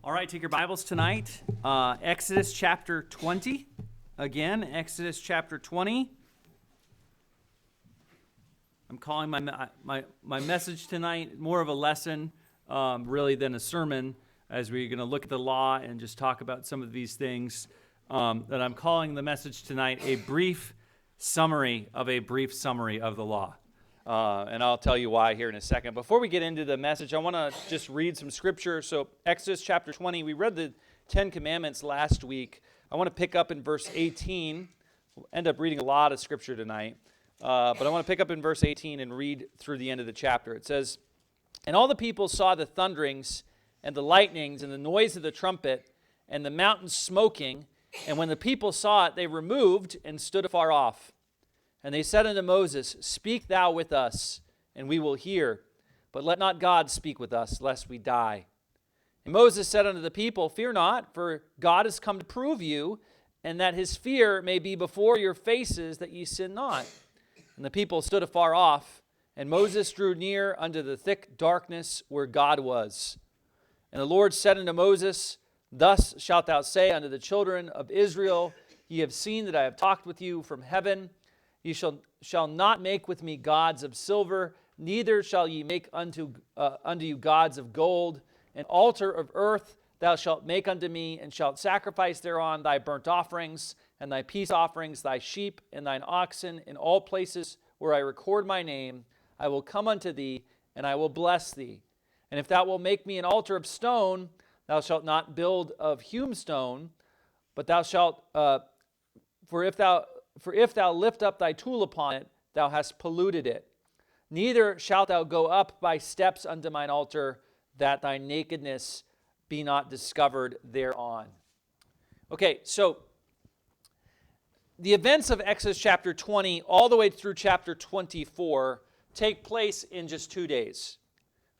All right, take your Bibles tonight. Exodus chapter 20. Again, Exodus chapter 20. I'm calling my message tonight more of a lesson, really, than a sermon, as we're going to look at the law and just talk about some of these things. That I'm calling the message tonight a brief summary of the law. And I'll tell you why here in a second. Before we get into the message, I want to just read some scripture. So Exodus chapter 20, we read the 10 Commandments last week. I want to pick up in verse 18. We'll end up reading a lot of scripture tonight. But I want to pick up in verse 18 and read through the end of the chapter. It says, "And all the people saw the thunderings and the lightnings and the noise of the trumpet and the mountain smoking. And when the people saw it, they removed and stood afar off. And they said unto Moses, Speak thou with us, and we will hear. But let not God speak with us, lest we die. And Moses said unto the people, Fear not, for God is come to prove you, and that his fear may be before your faces, that ye sin not. And the people stood afar off, and Moses drew near unto the thick darkness where God was. And the Lord said unto Moses, Thus shalt thou say unto the children of Israel, Ye have seen that I have talked with you from heaven. Ye shall not make with me gods of silver, neither shall ye make unto you gods of gold. An altar of earth thou shalt make unto me, and shalt sacrifice thereon thy burnt offerings, and thy peace offerings, thy sheep, and thine oxen, in all places where I record my name. I will come unto thee, and I will bless thee. And if thou wilt make me an altar of stone, thou shalt not build of hewn stone, but thou shalt, for if thou lift up thy tool upon it, thou hast polluted it. Neither shalt thou go up by steps unto mine altar, that thy nakedness be not discovered thereon." Okay, so the events of Exodus chapter 20 all the way through chapter 24 take place in just 2 days.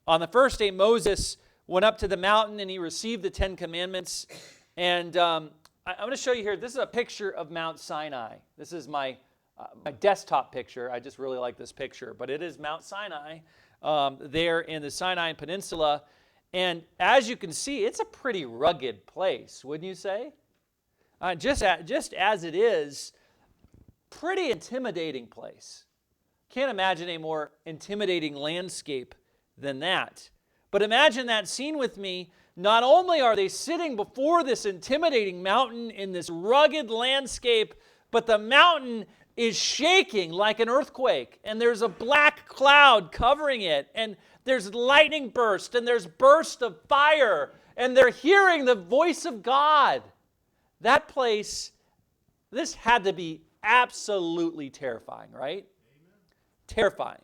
On the first day, Moses went up to the mountain and he received the 10 Commandments. And I'm going to show you here, this is a picture of Mount Sinai. This is my desktop picture. I just really like this picture. But it is Mount Sinai there in the Sinai Peninsula. And as you can see, it's a pretty rugged place, wouldn't you say? Just as it is, pretty intimidating place. Can't imagine a more intimidating landscape than that. But imagine that scene with me. Not only are they sitting before this intimidating mountain in this rugged landscape, but the mountain is shaking like an earthquake, and there's a black cloud covering it, and there's lightning burst, and there's burst of fire, and they're hearing the voice of God. That place, this had to be absolutely terrifying, right? Amen. Terrifying.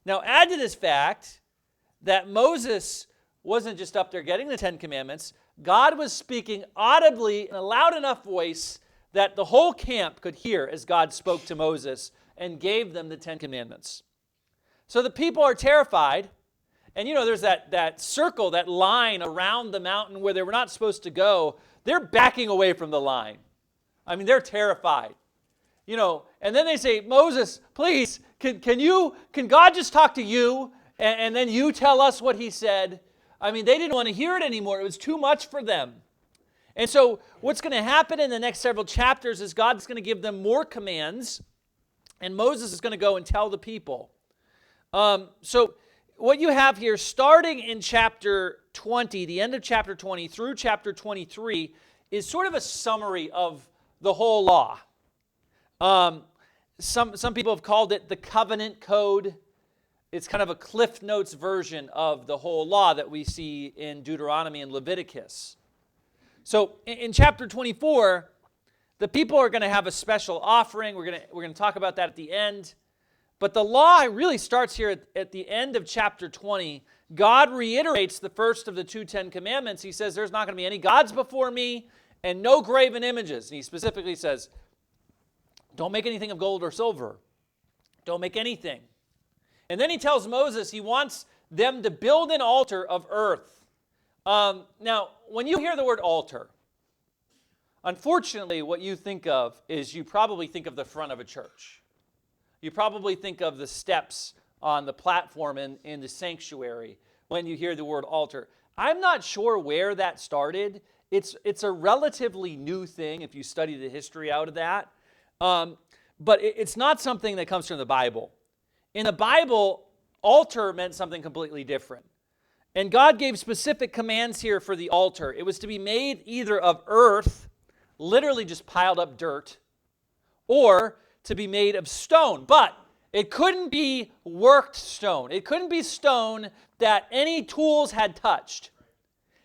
Now add to this fact that Moses wasn't just up there getting the 10 Commandments. God was speaking audibly in a loud enough voice that the whole camp could hear as God spoke to Moses and gave them the 10 Commandments. So the people are terrified. And you know, there's that circle, that line around the mountain where they were not supposed to go. They're backing away from the line. I mean, they're terrified. You know, and then they say, Moses, please, can God just talk to you and then you tell us what he said? I mean, they didn't want to hear it anymore. It was too much for them. And so what's going to happen in the next several chapters is God's going to give them more commands, and Moses is going to go and tell the people. So what you have here, starting in chapter 20, the end of chapter 20 through chapter 23, is sort of a summary of the whole law. Some people have called it the covenant code. It's kind of a Cliff Notes version of the whole law that we see in Deuteronomy and Leviticus. So in chapter 24, the people are going to have a special offering. We're going to talk about that at the end. But the law really starts here at the end of chapter 20. God reiterates the first of the 10 Commandments. He says there's not going to be any gods before me and no graven images. And he specifically says, don't make anything of gold or silver. Don't make anything. And then he tells Moses he wants them to build an altar of earth. Now, when you hear the word altar, unfortunately, what you think of is you probably think of the front of a church. You probably think of the steps on the platform in the sanctuary when you hear the word altar. I'm not sure where that started. It's a relatively new thing if you study the history out of that. But it's not something that comes from the Bible. In the Bible, altar meant something completely different. And God gave specific commands here for the altar. It was to be made either of earth, literally just piled up dirt, or to be made of stone. But it couldn't be worked stone. It couldn't be stone that any tools had touched.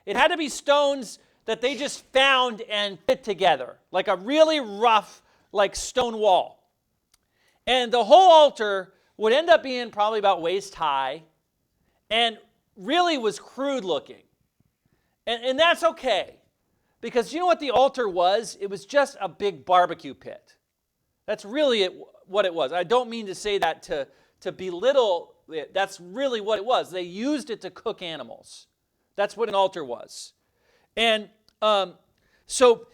It had to be stones that they just found and fit together, like a really rough, like stone wall. And the whole altar would end up being probably about waist high and really was crude looking. And that's okay, because you know what the altar was? It was just a big barbecue pit. That's really what it was. I don't mean to say that to belittle it. That's really what it was. They used it to cook animals. That's what an altar was. And so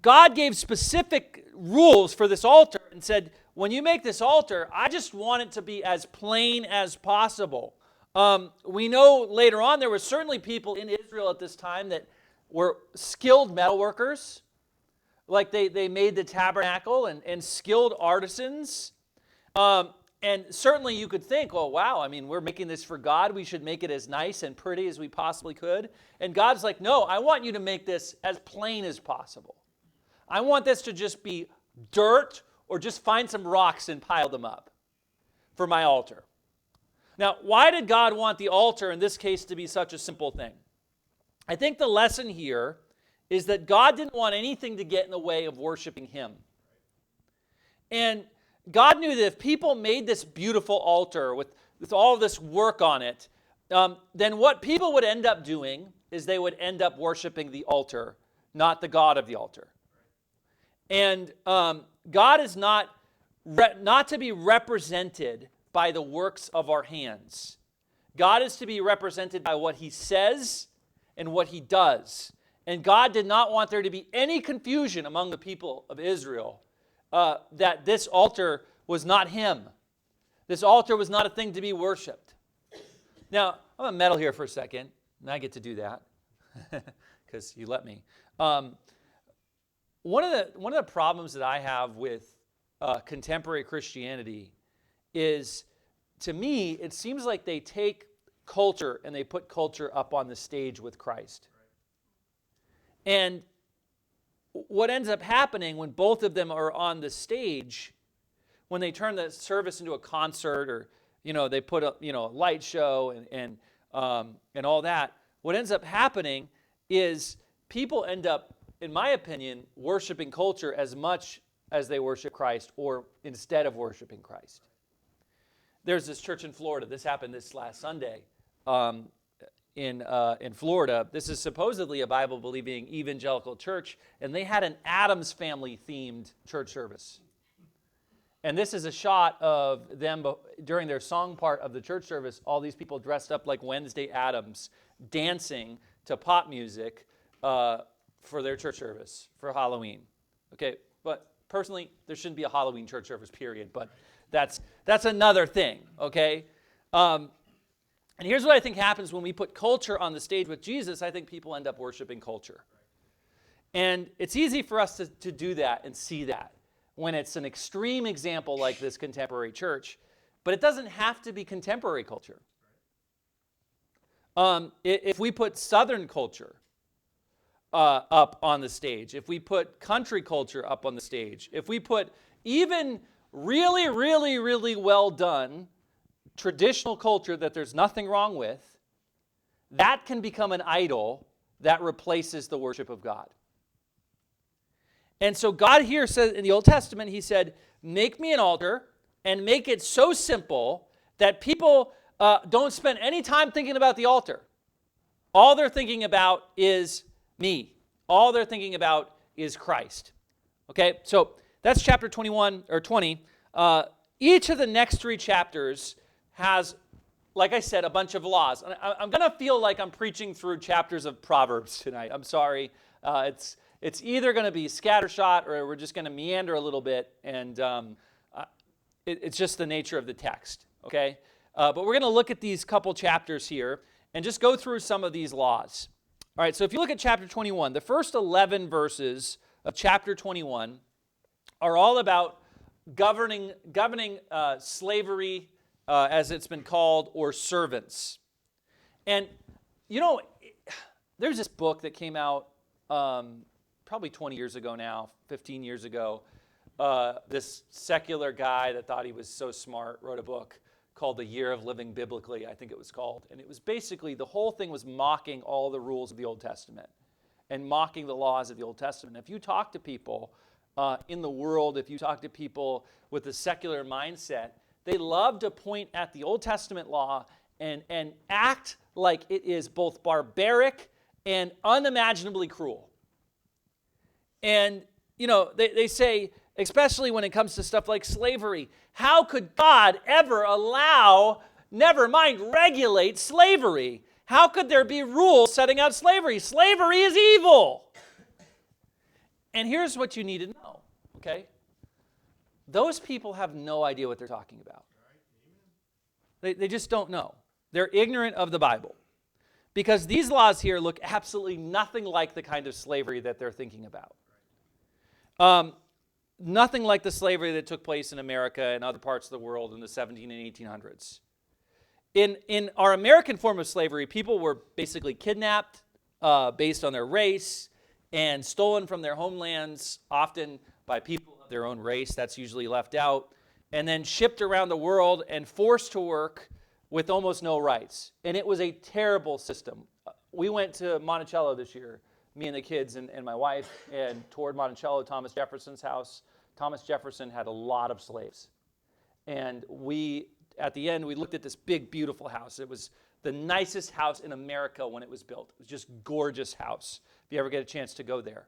God gave specific rules for this altar and said, when you make this altar, I just want it to be as plain as possible. We know later on there were certainly people in Israel at this time that were skilled metalworkers. Like they made the tabernacle and skilled artisans. And certainly you could think, oh, wow, I mean, we're making this for God. We should make it as nice and pretty as we possibly could. And God's like, no, I want you to make this as plain as possible. I want this to just be dirt, or just find some rocks and pile them up for my altar. Now, why did God want the altar in this case to be such a simple thing? I think the lesson here is that God didn't want anything to get in the way of worshiping him. And God knew that if people made this beautiful altar with all this work on it, then what people would end up doing is they would end up worshiping the altar, not the God of the altar. And God is not to be represented by the works of our hands. God is to be represented by what he says and what he does. And God did not want there to be any confusion among the people of Israel that this altar was not him. This altar was not a thing to be worshipped. Now, I'm going to meddle here for a second, and I get to do that because you let me. One of the problems that I have with contemporary Christianity is, to me, it seems like they take culture and they put culture up on the stage with Christ. And what ends up happening when both of them are on the stage, when they turn the service into a concert, or they put a light show and all that, what ends up happening is people end up, in my opinion, worshiping culture as much as they worship Christ, or instead of worshiping Christ. There's this church in Florida. This happened this last Sunday in Florida. This is supposedly a Bible-believing evangelical church, and they had an Addams Family-themed church service. And this is a shot of them during their song part of the church service, all these people dressed up like Wednesday Addams, dancing to pop music for their church service for Halloween. Okay, but personally, there shouldn't be a Halloween church service, period. But that's another thing, okay? And here's what I think happens when we put culture on the stage with Jesus. I think people end up worshiping culture. And it's easy for us to do that and see that when it's an extreme example like this contemporary church. But it doesn't have to be contemporary culture. If we put Southern culture up on the stage, if we put country culture up on the stage, if we put even really, really, really well done traditional culture that there's nothing wrong with, that can become an idol that replaces the worship of God. And so God here says in the Old Testament, he said, make me an altar and make it so simple that people don't spend any time thinking about the altar. All they're thinking about is me. All they're thinking about is Christ. Okay, so that's chapter 21 or 20. Each of the next three chapters has, like I said, a bunch of laws. I'm going to feel like I'm preaching through chapters of Proverbs tonight. I'm sorry. It's either going to be scattershot or we're just going to meander a little bit, and it's just the nature of the text, okay? But we're going to look at these couple chapters here, and just go through some of these laws. All right, so if you look at chapter 21, the first 11 verses of chapter 21 are all about governing slavery, as it's been called, or servants. And, there's this book that came out probably 20 years ago now, 15 years ago. This secular guy that thought he was so smart wrote a book called The Year of Living Biblically, I think it was called. And it was basically, the whole thing was mocking all the rules of the Old Testament and mocking the laws of the Old Testament. If you talk to people in the world, if you talk to people with a secular mindset, they love to point at the Old Testament law and act like it is both barbaric and unimaginably cruel. And, they say, especially when it comes to stuff like slavery, how could God ever allow, never mind regulate slavery? How could there be rules setting out slavery? Slavery is evil. And here's what you need to know, okay? Those people have no idea what they're talking about. They just don't know. They're ignorant of the Bible. Because these laws here look absolutely nothing like the kind of slavery that they're thinking about. Nothing like the slavery that took place in America and other parts of the world in the 17 and 1800s. In our American form of slavery, people were basically kidnapped based on their race and stolen from their homelands, often by people of their own race. That's usually left out. And then shipped around the world and forced to work with almost no rights. And it was a terrible system. We went to Monticello this year, me and the kids and my wife, and toured Monticello, Thomas Jefferson's house. Thomas Jefferson had a lot of slaves. And at the end, we looked at this big, beautiful house. It was the nicest house in America when it was built. It was just gorgeous house, if you ever get a chance to go there.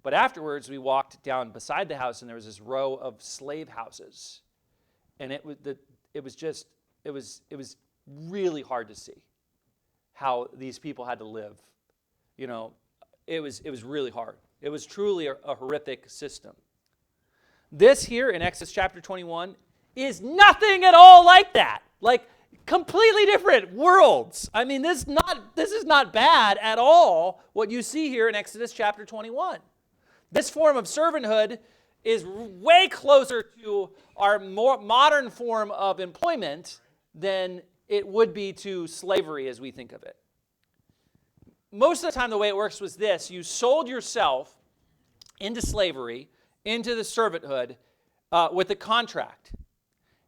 But afterwards, we walked down beside the house, and there was this row of slave houses. And it was really hard to see how these people had to live. It was really hard. It was truly a horrific system. This here in Exodus chapter 21 is nothing at all like that. Like, completely different worlds. I mean, this is not bad at all, what you see here in Exodus chapter 21. This form of servanthood is way closer to our more modern form of employment than it would be to slavery as we think of it. Most of the time, the way it works was this: you sold yourself into slavery, into the servanthood, with a contract.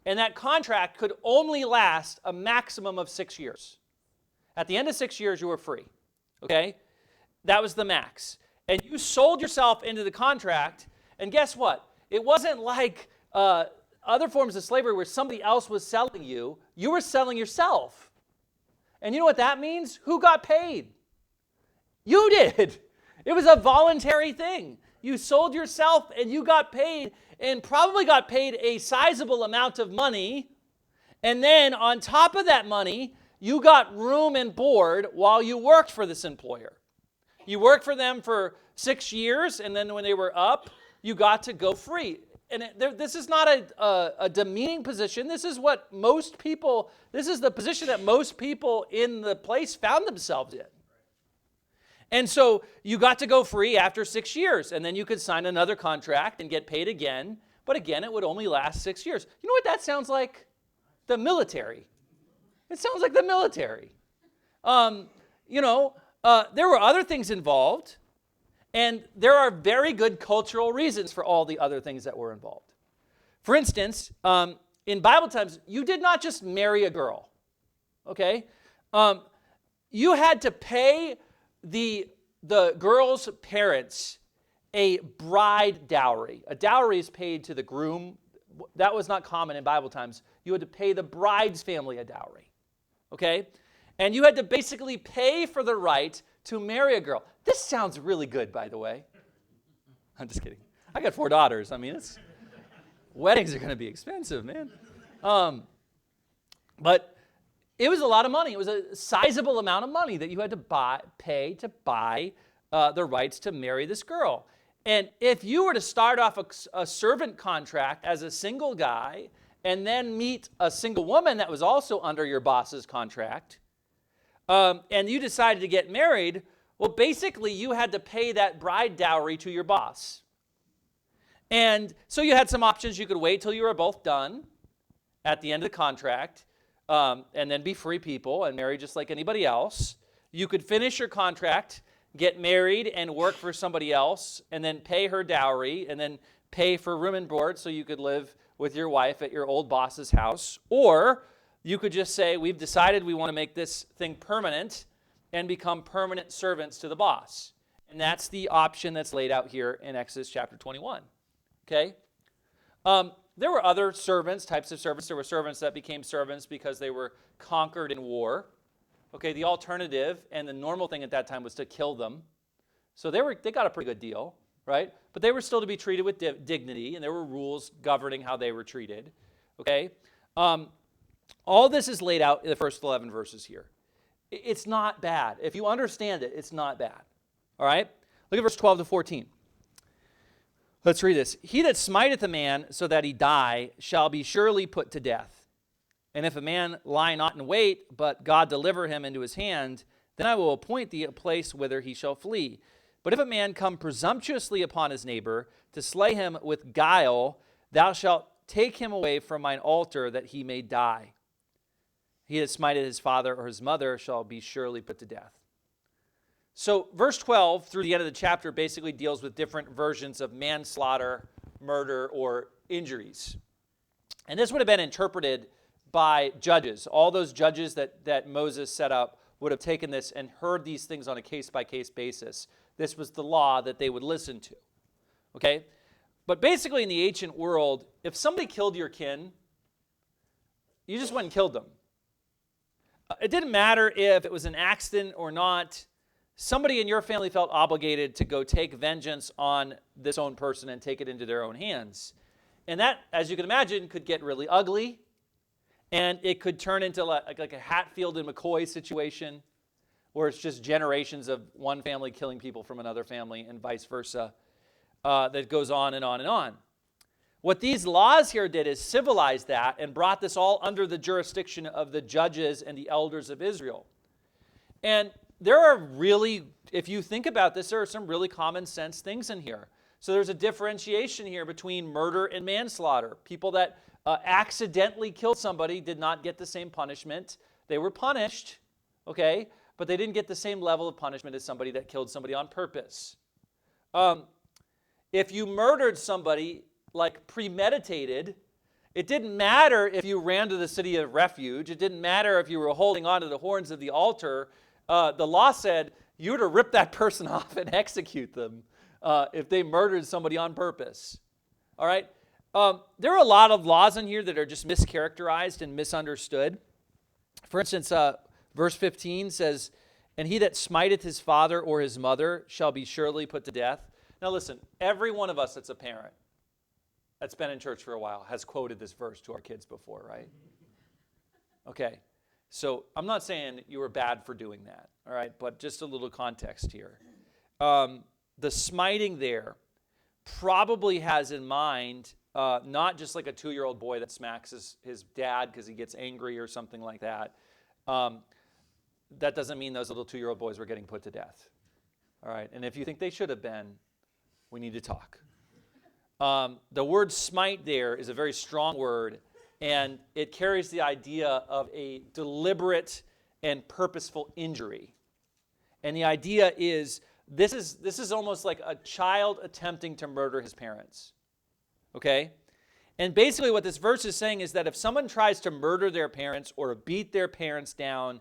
And that contract could only last a maximum of 6 years. At the end of 6 years, you were free. Okay? That was the max. And you sold yourself into the contract, and guess what? It wasn't like other forms of slavery where somebody else was selling you. You were selling yourself. And you know what that means? Who got paid? You did. It was a voluntary thing. You sold yourself and you got paid, and probably got paid a sizable amount of money. And then on top of that money, you got room and board while you worked for this employer. You worked for them for 6 years, and then when they were up, you got to go free. And this is not a demeaning position. This is the position that most people in the place found themselves in. And so you got to go free after 6 years, and then you could sign another contract and get paid again. But again, it would only last 6 years. You know what that sounds like? The military. It sounds like the military. There were other things involved, and there are very good cultural reasons for all the other things that were involved. For instance, in Bible times, you did not just marry a girl, okay? You had to pay the girl's parents a bride dowry. A dowry is paid to the groom. That was not common in Bible times. You had to pay the bride's family a dowry, okay? And you had to basically pay for the right to marry a girl. This sounds really good, by the way. I'm just kidding. I got 4 daughters. I mean, weddings are going to be expensive, man. But it was a lot of money. It was a sizable amount of money that you had to pay to buy the rights to marry this girl. And if you were to start off a servant contract as a single guy and then meet a single woman that was also under your boss's contract, and you decided to get married, well, basically you had to pay that bride dowry to your boss. And so you had some options. You could wait till you were both done at the end of the contract, and then be free people and marry just like anybody else. You could finish your contract, get married, and work for somebody else, and then pay her dowry, and then pay for room and board so you could live with your wife at your old boss's house. Or you could just say, we've decided we want to make this thing permanent and become permanent servants to the boss. And that's the option that's laid out here in Exodus chapter 21. Okay? There were other servants, types of servants. There were servants that became servants because they were conquered in war. Okay, the alternative and the normal thing at that time was to kill them. So they got a pretty good deal, right? But they were still to be treated with dignity, and there were rules governing how they were treated. Okay? All this is laid out in the first 11 verses here. It's not bad. If you understand it, it's not bad. All right? Look at verse 12 to 14. Let's read this. He that smiteth a man so that he die shall be surely put to death. And if a man lie not in wait, but God deliver him into his hand, then I will appoint thee a place whither he shall flee. But if a man come presumptuously upon his neighbor to slay him with guile, thou shalt take him away from mine altar that he may die. He that smiteth his father or his mother shall be surely put to death. So verse 12 through the end of the chapter basically deals with different versions of manslaughter, murder, or injuries. And this would have been interpreted by judges. All those judges that Moses set up would have taken this and heard these things on a case-by-case basis. This was the law that they would listen to. Okay? But basically in the ancient world, if somebody killed your kin, you just went and killed them. It didn't matter if it was an accident or not. Somebody in your family felt obligated to go take vengeance on this own person and take it into their own hands. And that, as you can imagine, could get really ugly. And it could turn into like a Hatfield and McCoy situation where it's just generations of one family killing people from another family and vice versa. That goes on and on and on. What these laws here did is civilize that and brought this all under the jurisdiction of the judges and the elders of Israel. And there are really, if you think about this, there are some really common sense things in here. So there's a differentiation here between murder and manslaughter. People that accidentally killed somebody did not get the same punishment. They were punished, okay, but they didn't get the same level of punishment as somebody that killed somebody on purpose. If you murdered somebody, like premeditated, it didn't matter if you ran to the city of refuge. It didn't matter if you were holding on to the horns of the altar. The law said you were to rip that person off and execute them if they murdered somebody on purpose. All right? There are a lot of laws in here that are just mischaracterized and misunderstood. For instance, verse 15 says, and he that smiteth his father or his mother shall be surely put to death. Now listen, every one of us that's a parent that's been in church for a while has quoted this verse to our kids before, right? Okay. So I'm not saying you were bad for doing that, all right? But just a little context here. The smiting there probably has in mind not just like a 2-year-old boy that smacks his dad because he gets angry or something like that. That doesn't mean those little 2-year-old boys were getting put to death, all right? And if you think they should have been, we need to talk. The word smite there is a very strong word, and it carries the idea of a deliberate and purposeful injury. And the idea is this is almost like a child attempting to murder his parents. Okay? And basically what this verse is saying is that if someone tries to murder their parents or beat their parents down,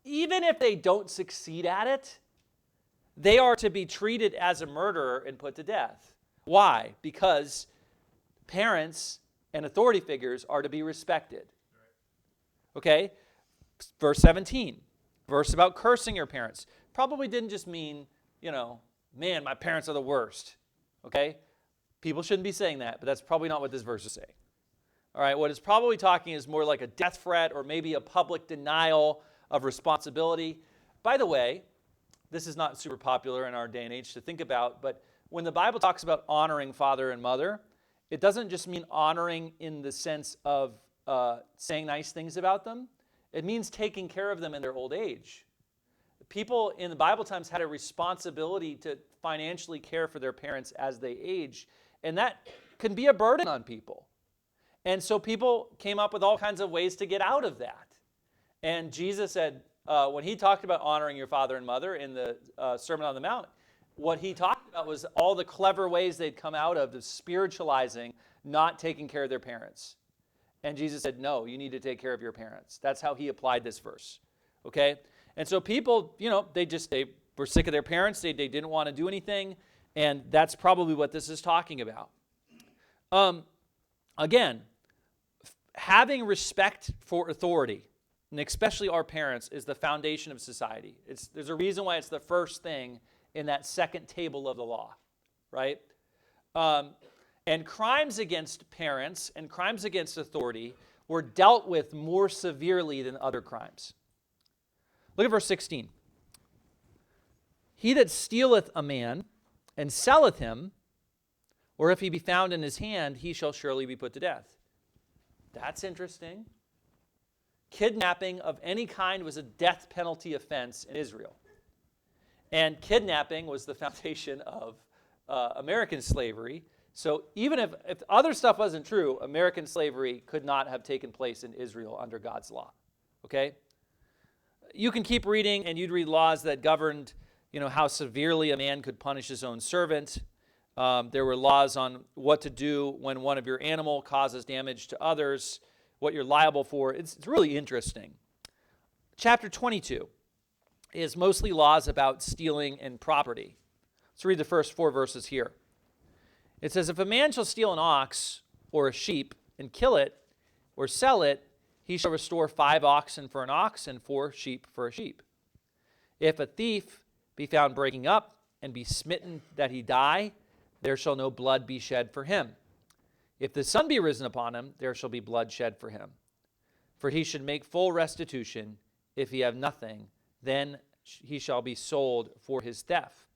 even if they don't succeed at it, they are to be treated as a murderer and put to death. Why? Because parents and authority figures are to be respected. Okay? Verse 17, verse about cursing your parents. Probably didn't just mean, man, my parents are the worst. Okay? People shouldn't be saying that, but that's probably not what this verse is saying. All right, what it's probably talking is more like a death threat or maybe a public denial of responsibility. By the way, this is not super popular in our day and age to think about, but when the Bible talks about honoring father and mother, it doesn't just mean honoring in the sense of saying nice things about them. It means taking care of them in their old age. people in the Bible times had a responsibility to financially care for their parents as they age, and that can be a burden on people. And so people came up with all kinds of ways to get out of that. And Jesus said, when he talked about honoring your father and mother in the Sermon on the Mount, what he talked about was all the clever ways they'd come out of spiritualizing, not taking care of their parents. And Jesus said, no, you need to take care of your parents. That's how he applied this verse. Okay? And so people, they were sick of their parents. They didn't want to do anything. And that's probably what this is talking about. Again, having respect for authority, and especially our parents, is the foundation of society. There's a reason why it's the first thing in that second table of the law, right? And crimes against parents and crimes against authority were dealt with more severely than other crimes. Look at verse 16. He that stealeth a man and selleth him, or if he be found in his hand, he shall surely be put to death. That's interesting. Kidnapping of any kind was a death penalty offense in Israel. And kidnapping was the foundation of American slavery. So even if other stuff wasn't true, American slavery could not have taken place in Israel under God's law. Okay? You can keep reading, and you'd read laws that governed, how severely a man could punish his own servant. There were laws on what to do when one of your animal causes damage to others, what you're liable for. It's really interesting. Chapter 22 is mostly laws about stealing and property. Let's read the first 4 verses here. It says, if a man shall steal an ox or a sheep and kill it or sell it, he shall restore 5 oxen for an ox and 4 sheep for a sheep. If a thief be found breaking up and be smitten that he die, there shall no blood be shed for him. If the sun be risen upon him, there shall be blood shed for him. For he should make full restitution. If he have nothing, then he shall be sold for his theft.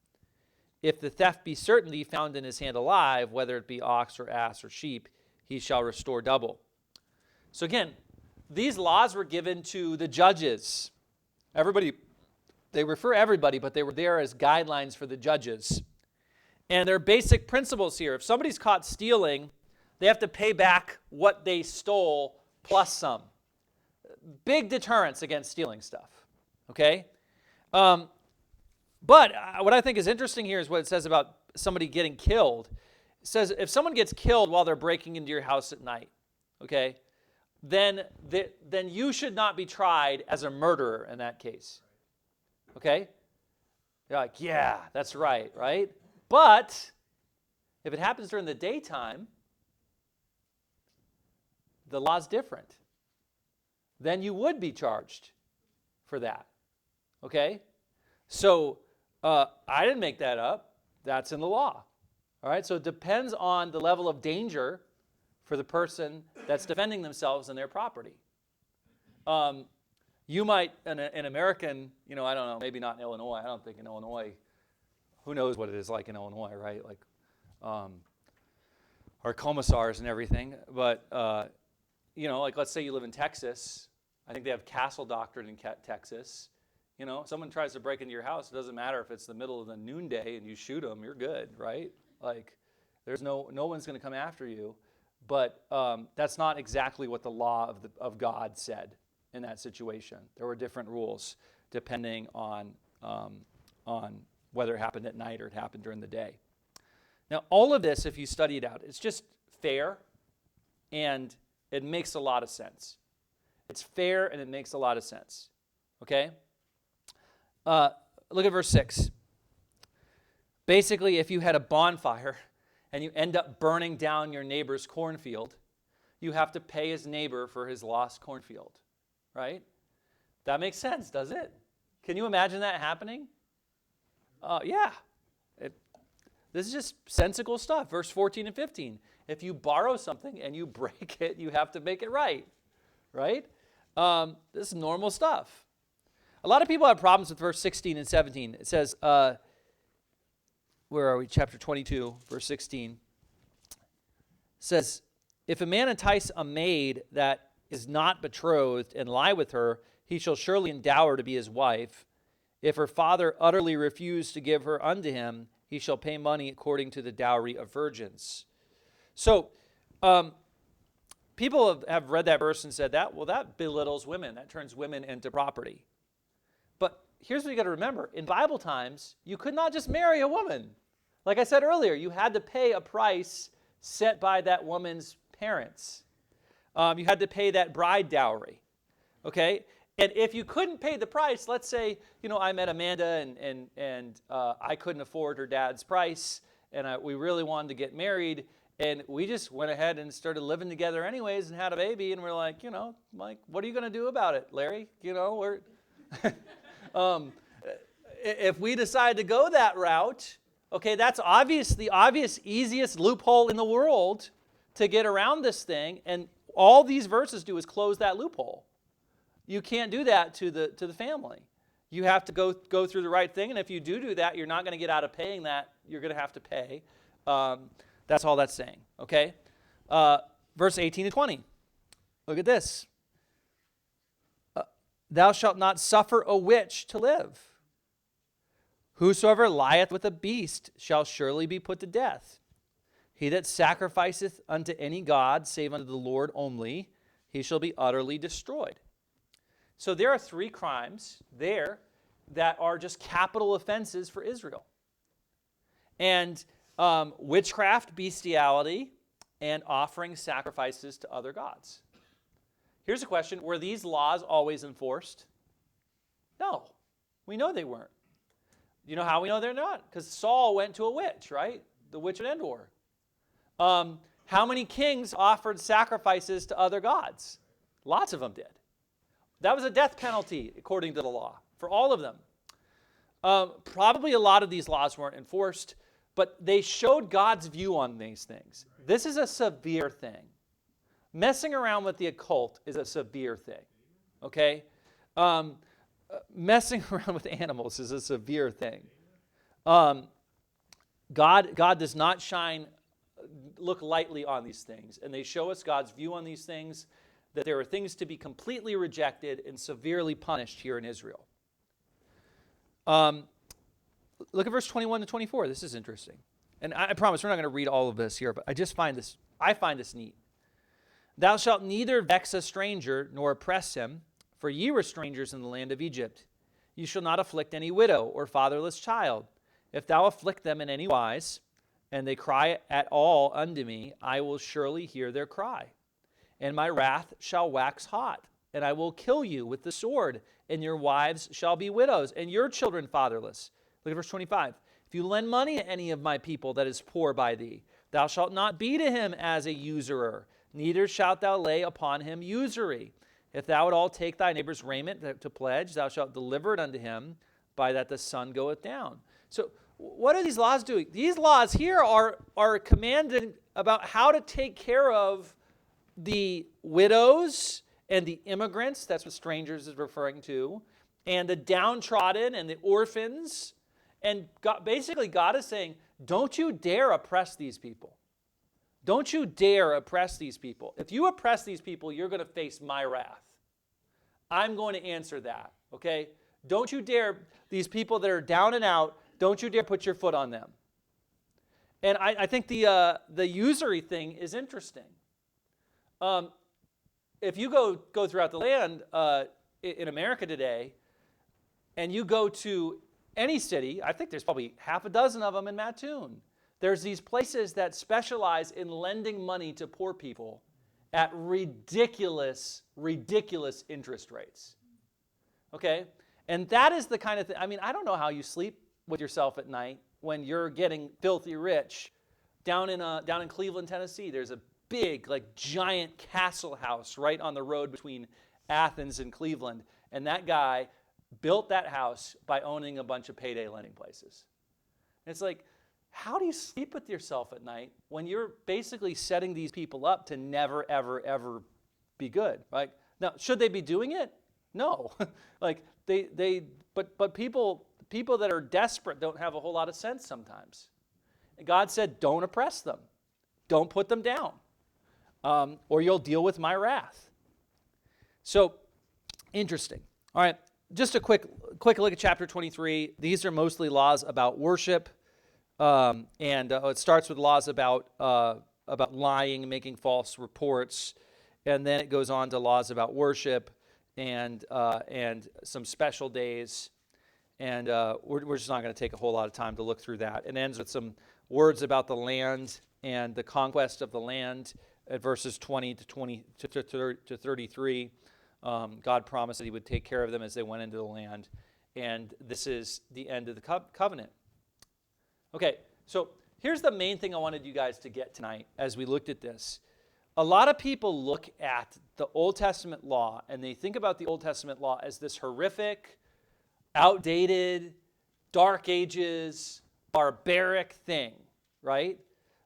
If the theft be certainly found in his hand alive, whether it be ox or ass or sheep, he shall restore double. So again, these laws were given to the judges. They refer everybody, but they were there as guidelines for the judges. And there are basic principles here. If somebody's caught stealing, they have to pay back what they stole plus some. Big deterrence against stealing stuff. Okay? But what I think is interesting here is what it says about somebody getting killed. It says if someone gets killed while they're breaking into your house at night, okay, then you should not be tried as a murderer in that case. Okay? You're like, yeah, that's right? But if it happens during the daytime, the law's different. Then you would be charged for that. Okay? So I didn't make that up. That's in the law. All right? So it depends on the level of danger for the person that's defending themselves and their property. You might, an American, I don't know, maybe not in Illinois. I don't think in Illinois, who knows what it is like in Illinois, right? Like our commissars and everything. But, like let's say you live in Texas. I think they have castle doctrine in Texas. Someone tries to break into your house. It doesn't matter if it's the middle of the noonday and you shoot them. You're good, right? Like there's no one's going to come after you. But that's not exactly what the law of God said in that situation. There were different rules depending on whether it happened at night or it happened during the day. Now, all of this, if you study it out, it's just fair and it makes a lot of sense. It's fair and it makes a lot of sense. Okay? Look at verse 6. Basically, if you had a bonfire and you end up burning down your neighbor's cornfield, you have to pay his neighbor for his lost cornfield, right? That makes sense, does it? Can you imagine that happening? Yeah. This is just sensical stuff. Verse 14 and 15. If you borrow something and you break it, you have to make it right, right? This is normal stuff. A lot of people have problems with verse 16 and 17. It says, where are we? Chapter 22, verse 16. It says, if a man entice a maid that is not betrothed and lie with her, he shall surely endow her to be his wife. If her father utterly refuse to give her unto him, he shall pay money according to the dowry of virgins. So, people have read that verse and said that belittles women. That turns women into property. But here's what you got to remember. In Bible times, you could not just marry a woman. Like I said earlier, you had to pay a price set by that woman's parents. You had to pay that bride dowry. Okay? And if you couldn't pay the price, let's say, I met Amanda and I couldn't afford her dad's price, and we really wanted to get married, and we just went ahead and started living together anyways and had a baby, and we're like, what are you going to do about it, Larry? We're if we decide to go that route, okay, that's the obvious, easiest loophole in the world to get around this thing, and all these verses do is close that loophole. You can't do that to the family. You have to go through the right thing, and if you do that, you're not going to get out of paying that. You're going to have to pay. That's all that's saying, okay? Verse 18 to 20. Look at this. Thou shalt not suffer a witch to live. Whosoever lieth with a beast shall surely be put to death. He that sacrificeth unto any god, save unto the Lord only, he shall be utterly destroyed. So there are 3 crimes there that are just capital offenses for Israel. And witchcraft, bestiality, and offering sacrifices to other gods. Here's a question. Were these laws always enforced? No. We know they weren't. You know how we know they're not? Because Saul went to a witch, right? The witch of Endor. How many kings offered sacrifices to other gods? Lots of them did. That was a death penalty, according to the law, for all of them. Probably a lot of these laws weren't enforced, but they showed God's view on these things. This is a severe thing. Messing around with the occult is a severe thing, okay? Messing around with animals is a severe thing. God does not look lightly on these things, and they show us God's view on these things, that there are things to be completely rejected and severely punished here in Israel. Look at verse 21 to 24. This is interesting. And I promise we're not going to read all of this here, but I find this neat. Thou shalt neither vex a stranger nor oppress him, for ye were strangers in the land of Egypt. You shall not afflict any widow or fatherless child. If thou afflict them in any wise, and they cry at all unto me, I will surely hear their cry. And my wrath shall wax hot, and I will kill you with the sword, and your wives shall be widows, and your children fatherless. Look at verse 25. If you lend money to any of my people that is poor by thee, thou shalt not be to him as a usurer, neither shalt thou lay upon him usury. If thou would all take thy neighbor's raiment to pledge, thou shalt deliver it unto him, by that the sun goeth down. So what are these laws doing? These laws here are commanding about how to take care of the widows and the immigrants, that's what strangers is referring to, and the downtrodden and the orphans. And basically God is saying, don't you dare oppress these people. Don't you dare oppress these people. If you oppress these people, you're going to face my wrath. I'm going to answer that, okay? Don't you dare, these people that are down and out, don't you dare put your foot on them. And I think the usury thing is interesting. If you go throughout the land in America today, and you go to any city, I think there's probably half a dozen of them in Mattoon. There's these places that specialize in lending money to poor people at ridiculous interest rates. Okay? And that is the kind of thing, I don't know how you sleep with yourself at night when you're getting filthy rich. Down in Cleveland, Tennessee, there's a big, giant castle house right on the road between Athens and Cleveland. And that guy built that house by owning a bunch of payday lending places. And it's like, how do you sleep with yourself at night when you're basically setting these people up to never, ever, ever be good? Now, should they be doing it? No. But people that are desperate don't have a whole lot of sense sometimes. And God said, don't oppress them. Don't put them down. Or you'll deal with my wrath. So, interesting. All right, just a quick look at chapter 23. These are mostly laws about worship, and it starts with laws about lying, making false reports, and then it goes on to laws about worship and some special days. And we're just not going to take a whole lot of time to look through that. It ends with some words about the land and the conquest of the land at verses 20 to 33. God promised that he would take care of them as they went into the land. And this is the end of the covenant. Okay, so here's the main thing I wanted you guys to get tonight as we looked at this. A lot of people look at the Old Testament law and they think about the Old Testament law as this horrific, outdated, dark ages, barbaric thing, right?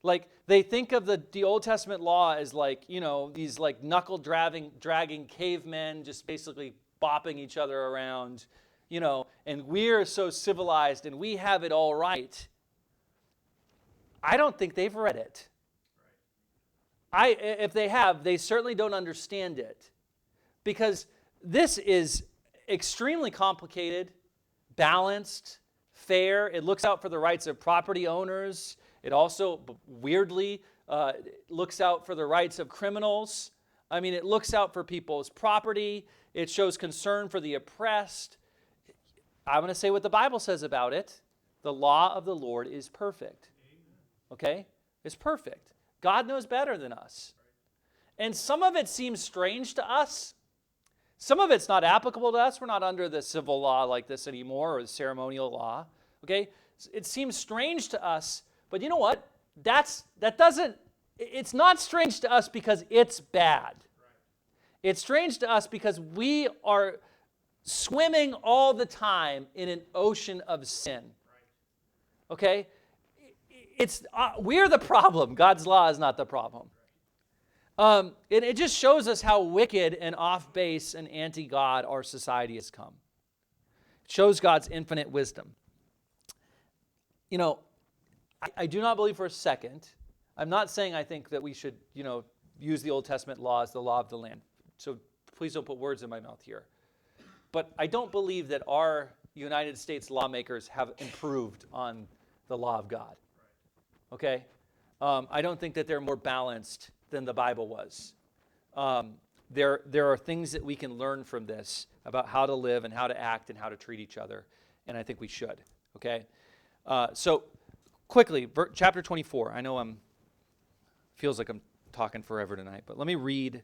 Like they think of the Old Testament law as like, these like knuckle dragging cavemen just basically bopping each other around, and we're so civilized and we have it all right. I don't think they've read it. If they have, they certainly don't understand it, because this is extremely complicated, balanced, fair. It looks out for the rights of property owners. It also, weirdly, looks out for the rights of criminals. I mean, it looks out for people's property. It shows concern for the oppressed. I'm going to say what the Bible says about it. The law of the Lord is perfect. Okay? It's perfect. God knows better than us. And some of it seems strange to us. Some of it's not applicable to us. We're not under the civil law like this anymore, or the ceremonial law. Okay? It seems strange to us, but you know what? It's not strange to us because it's bad. It's strange to us because we are swimming all the time in an ocean of sin. Okay? We're the problem. God's law is not the problem. It just shows us how wicked and off base and anti-God our society has come. It shows God's infinite wisdom. I do not believe for a second, I'm not saying I think that we should, use the Old Testament law as the law of the land. So please don't put words in my mouth here. But I don't believe that our United States lawmakers have improved on the law of God. Okay? I don't think that they're more balanced than the Bible was. There are things that we can learn from this about how to live and how to act and how to treat each other, and I think we should. Okay? So quickly, chapter 24. I know feels like I'm talking forever tonight, but let me read.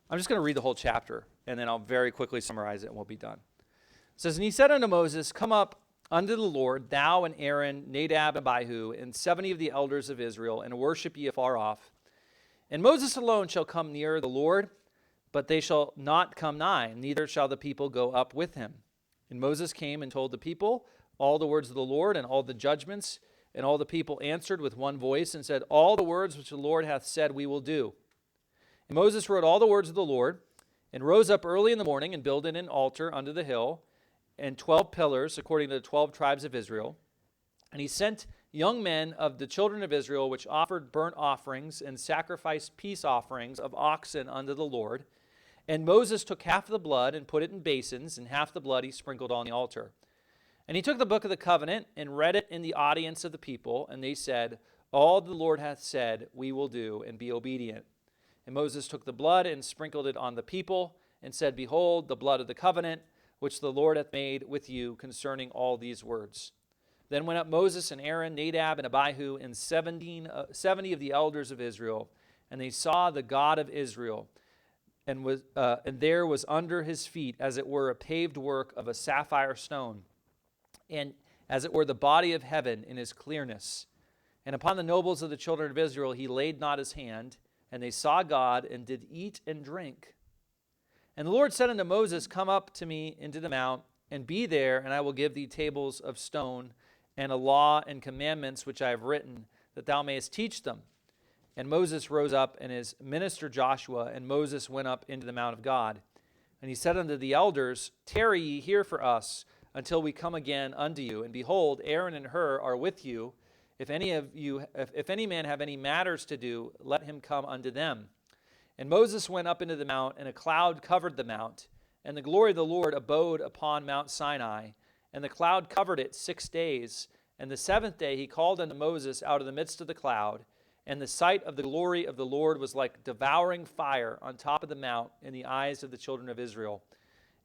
I'm just going to read the whole chapter, and then I'll very quickly summarize it, and we'll be done. It says, "And he said unto Moses, Come up unto the Lord, thou and Aaron, Nadab and Abihu, and 70 of the elders of Israel, and worship ye afar off. And Moses alone shall come near the Lord, but they shall not come nigh, neither shall the people go up with him. And Moses came and told the people all the words of the Lord and all the judgments, and all the people answered with one voice and said, All the words which the Lord hath said we will do. And Moses wrote all the words of the Lord, and rose up early in the morning, and builded an altar under the hill, and 12 pillars, according to the 12 tribes of Israel. And he sent young men of the children of Israel, which offered burnt offerings and sacrificed peace offerings of oxen unto the Lord. And Moses took half of the blood and put it in basins, and half the blood he sprinkled on the altar. And he took the book of the covenant and read it in the audience of the people, and they said, All the Lord hath said we will do, and be obedient. And Moses took the blood and sprinkled it on the people, and said, Behold, the blood of the covenant, which the Lord hath made with you concerning all these words. Then went up Moses and Aaron, Nadab and Abihu, and 70 of the elders of Israel, and they saw the God of Israel, and there was under his feet, as it were, a paved work of a sapphire stone, and as it were the body of heaven in his clearness. And upon the nobles of the children of Israel he laid not his hand, and they saw God, and did eat and drink. And the Lord said unto Moses, Come up to me into the mount, and be there, and I will give thee tables of stone, and a law and commandments which I have written, that thou mayest teach them. And Moses rose up, and his minister Joshua, and Moses went up into the mount of God. And he said unto the elders, Tarry ye here for us, until we come again unto you. And behold, Aaron and Hur are with you. If any man have any matters to do, let him come unto them. And Moses went up into the mount, and a cloud covered the mount, And the glory of the Lord abode upon Mount Sinai, and the cloud covered it 6 days. And the seventh day he called unto Moses out of the midst of the cloud, and the sight of the glory of the Lord was like devouring fire on top of the mount in the eyes of the children of Israel.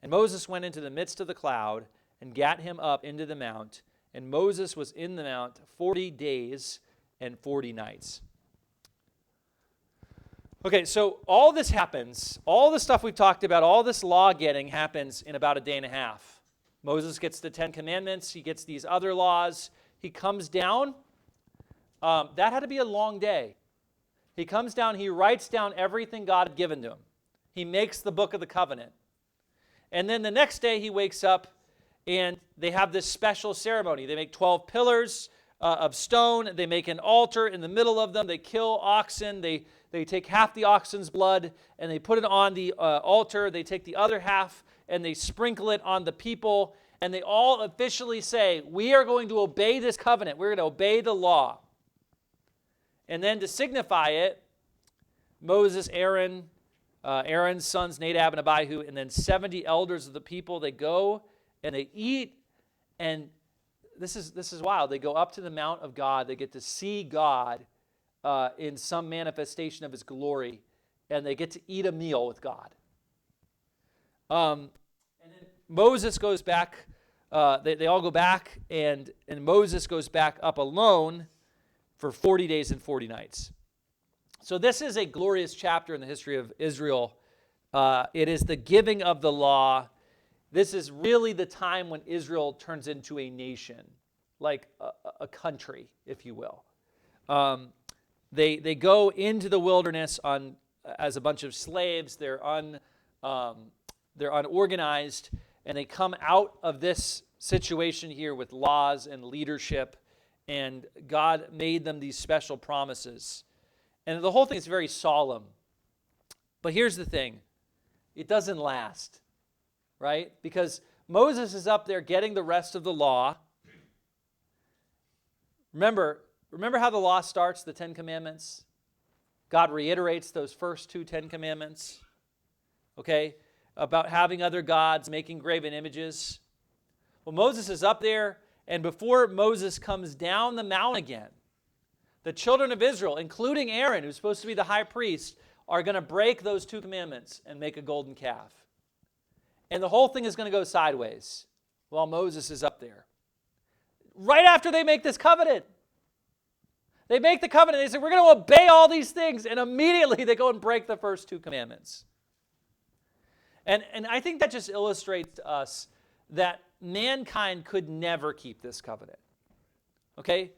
And Moses went into the midst of the cloud, and gat him up into the mount, and Moses was in the mount 40 days and 40 nights. Okay, so all this happens, all the stuff we've talked about, all this law getting happens in about a day and a half. Moses gets the 10 Commandments, he gets these other laws, he comes down. That had to be a long day. He comes down, he writes down everything God had given to him. He makes the book of the covenant. And then the next day he wakes up and they have this special ceremony. They make 12 pillars of stone. They make an altar in the middle of them. They kill oxen. They take half the oxen's blood and they put it on the altar. They take the other half and they sprinkle it on the people. And they all officially say, we are going to obey this covenant. We're going to obey the law. And then to signify it, Moses, Aaron's sons, Nadab and Abihu, and then 70 elders of the people, they go and they eat. And this is wild. They go up to the Mount of God. They get to see God in some manifestation of his glory, and they get to eat a meal with God. And then Moses goes back. They all go back, and Moses goes back up alone for 40 days and 40 nights. So this is a glorious chapter in the history of Israel. It is the giving of the law. This is really the time when Israel turns into a nation, like a country, if you will. They go into the wilderness as a bunch of slaves. They're unorganized, and they come out of this situation here with laws and leadership, and God made them these special promises. And the whole thing is very solemn. But here's the thing. It doesn't last, right? Because Moses is up there getting the rest of the law. Remember how the law starts, the 10 Commandments? God reiterates those first 2 10 Commandments, okay, about having other gods, making graven images. Well, Moses is up there, and before Moses comes down the mount again, the children of Israel, including Aaron, who's supposed to be the high priest, are going to break those 2 commandments and make a golden calf. And the whole thing is going to go sideways while Moses is up there. Right after they make this covenant. They make the covenant. They say, we're going to obey all these things. And immediately they go and break the first 2 commandments. And I think that just illustrates to us that mankind could never keep this covenant. Okay?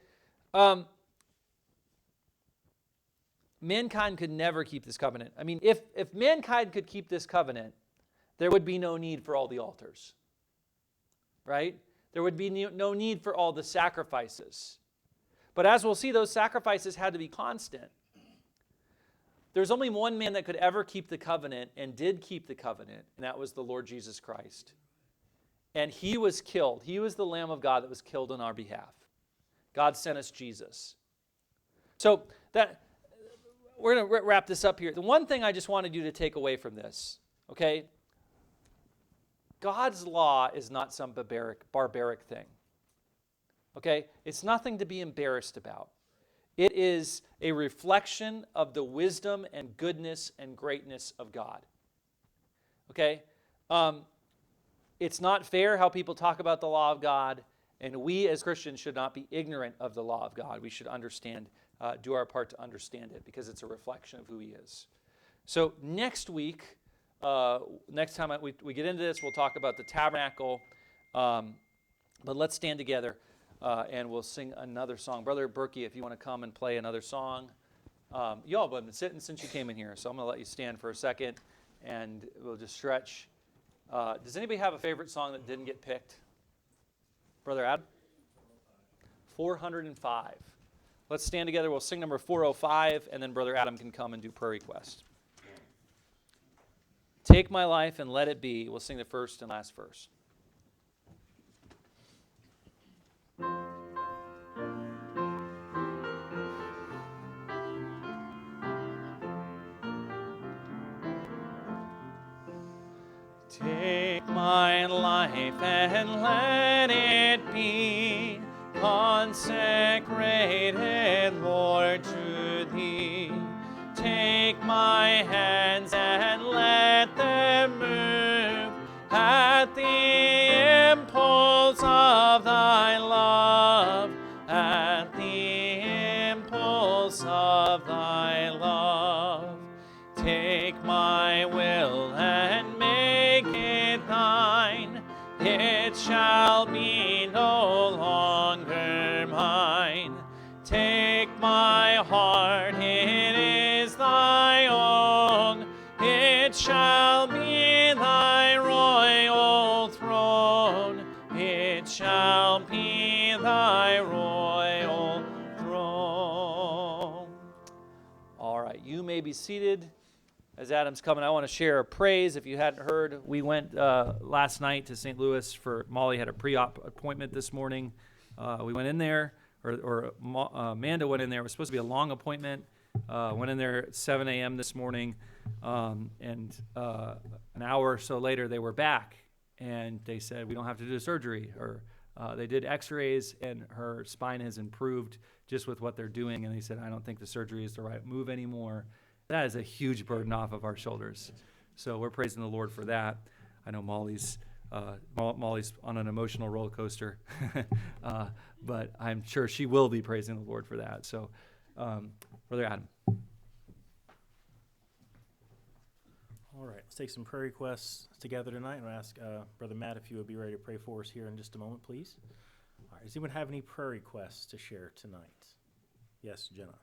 Mankind could never keep this covenant. I mean, if mankind could keep this covenant, there would be no need for all the altars. Right? There would be no need for all the sacrifices. But as we'll see, those sacrifices had to be constant. There's only one man that could ever keep the covenant and did keep the covenant, and that was the Lord Jesus Christ. And he was killed. He was the Lamb of God that was killed on our behalf. God sent us Jesus. So we're going to wrap this up here. The one thing I just wanted you to take away from this, okay? God's law is not some barbaric thing. Okay? It's nothing to be embarrassed about. It is a reflection of the wisdom and goodness and greatness of God. Okay? It's not fair how people talk about the law of God, and we as Christians should not be ignorant of the law of God. We should understand, do our part to understand it, because it's a reflection of who he is. So next week, next time we get into this, we'll talk about the tabernacle. But let's stand together and we'll sing another song. Brother Berkey, if you want to come and play another song. You all have been sitting since you came in here, so I'm going to let you stand for a second, and we'll just stretch. Does anybody have a favorite song that didn't get picked? Brother Adam? 405. Let's stand together. We'll sing number 405, and then Brother Adam can come and do prayer request. Take my life and let it be. We'll sing the first and last verse. Take my life and let it be consecrated, Lord, to Thee. Take my hands and let them move at the impulse of Thy love, at the impulse of Thy love. Take my will and make it Thine. It shall be no longer mine. Take my heart, it is Thy own. It shall be Thy royal throne. It shall be Thy royal throne. All right, you may be seated. As Adam's coming, I want to share a praise. If you hadn't heard, we went last night to St. Louis for Molly had a pre-op appointment this morning. We went in there, or Amanda went in there. It was supposed to be a long appointment. Went in there at 7 a.m. this morning, and an hour or so later they were back, and they said we don't have to do surgery. Or they did X-rays, and her spine has improved just with what they're doing. And they said I don't think the surgery is the right move anymore. That is a huge burden off of our shoulders. So we're praising the Lord for that. I know Molly's on an emotional roller coaster, but I'm sure she will be praising the Lord for that. So, Brother Adam. All right, let's take some prayer requests together tonight. And I'll ask Brother Matt if you would be ready to pray for us here in just a moment, please. All right, does anyone have any prayer requests to share tonight? Yes, Jenna.